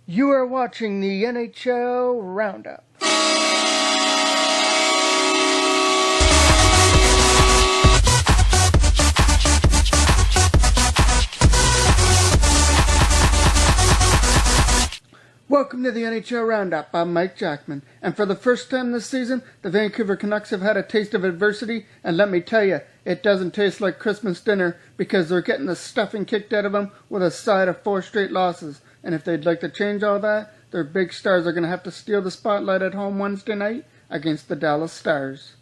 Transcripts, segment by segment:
You are watching the NHL Roundup. Welcome to the NHL Roundup. I'm Mike Jackman, and for the first time this season, the Vancouver Canucks have had a taste of adversity, and let me tell you, it doesn't taste like Christmas dinner because they're getting the stuffing kicked out of them with a side of 4 straight losses. And if they'd like to change all that, their big stars are going to have to steal the spotlight at home Wednesday night against the Dallas Stars.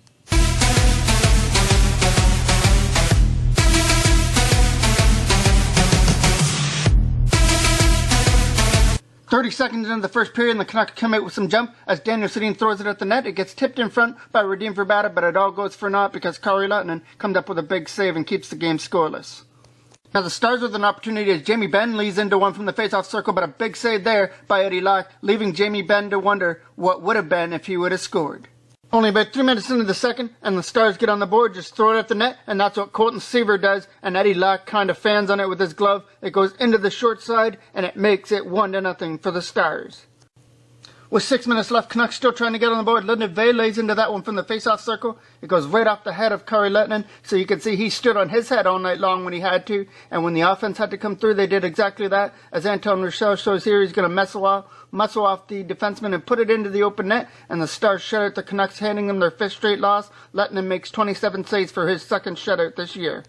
30 seconds into the first period, and the Canucks come out with some jump as Daniel Sedin throws it at the net. It gets tipped in front by Radim Verbata, but it all goes for naught because Kari Lehtonen comes up with a big save and keeps the game scoreless. Now the Stars with an opportunity as Jamie Benn leads into one from the face-off circle, but a big save there by Eddie Lack, leaving Jamie Benn to wonder what would have been if he would have scored. Only about 3 minutes into the second, and the Stars get on the board, just throw it at the net, and that's what Colton Seaver does, and Eddie Lack kind of fans on it with his glove. It goes into the short side, and it makes it 1-0 for the Stars. With 6 minutes left, Canucks still trying to get on the board. Lundin lays into that one from the face-off circle. It goes right off the head of Kari Lehtonen, so you can see he stood on his head all night long when he had to, and when the offense had to come through, they did exactly that. As Anton Roussel shows here, he's going to muscle off the defenseman and put it into the open net, and the Stars shut out the Canucks, handing them their 5th straight loss. Lehtonen makes 27 saves for his 2nd shutout this year.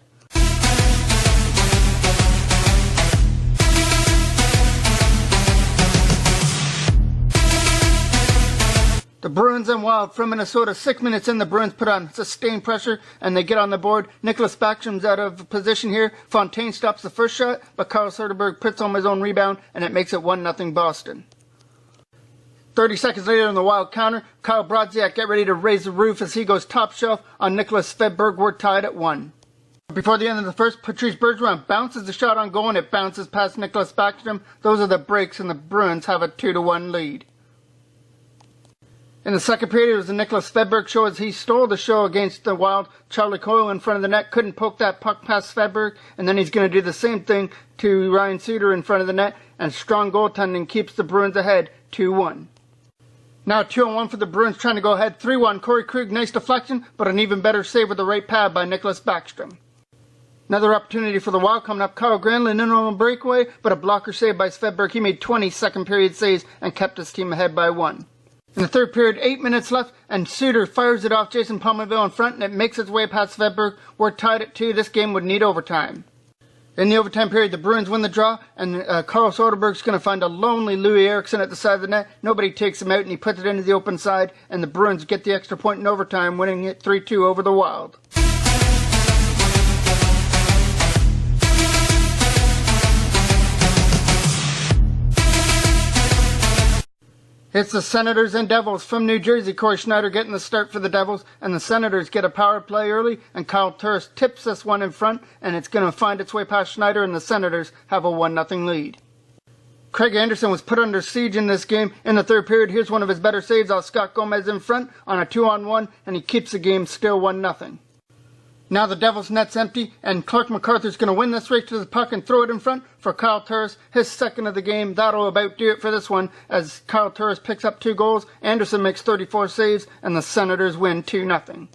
The Bruins and Wild from Minnesota. 6 minutes in, the Bruins put on sustained pressure and they get on the board. Nicholas Backstrom's out of position here. Fontaine stops the first shot, but Carl Soderberg puts on his own rebound and it makes it 1-0 Boston. 30 seconds later on the Wild counter, Kyle Brodziak get ready to raise the roof as he goes top shelf on Nicholas Svedberg. We're tied at 1. Before the end of the first, Patrice Bergeron bounces the shot on goal and it bounces past Nicholas Backstrom. Those are the breaks and the Bruins have a 2-1 lead. In the second period, it was the Nicholas Svedberg show as he stole the show against the Wild. Charlie Coyle in front of the net couldn't poke that puck past Svedberg, and then he's going to do the same thing to Ryan Suter in front of the net, and strong goaltending keeps the Bruins ahead 2-1. Now 2-1 for the Bruins, trying to go ahead 3-1. Corey Krug, nice deflection, but an even better save with the right pad by Nicholas Backstrom. Another opportunity for the Wild coming up. Kyle Granlund in on a breakaway, but a blocker save by Svedberg. He made 20 second period saves and kept his team ahead by 1. In the third period, 8 minutes left, and Suter fires it off Jason Pominville in front, and it makes its way past Svedberg. We're tied at 2. This game would need overtime. In the overtime period, the Bruins win the draw, and Carl Soderberg's going to find a lonely Louis Eriksson at the side of the net. Nobody takes him out, and he puts it into the open side, and the Bruins get the extra point in overtime, winning it 3-2 over the Wild. It's the Senators and Devils from New Jersey. Corey Schneider getting the start for the Devils, and the Senators get a power play early, and Kyle Turris tips this one in front, and it's going to find its way past Schneider, and the Senators have a 1-0 lead. Craig Anderson was put under siege in this game. In the third period, here's one of his better saves off Scott Gomez in front on a 2-on-1, and he keeps the game still 1-0. Now the Devils' net's empty, and Clark MacArthur's going to win this race to the puck and throw it in front for Kyle Turris, his 2nd of the game. That'll about do it for this one, as Kyle Turris picks up 2 goals, Anderson makes 34 saves, and the Senators win 2-0.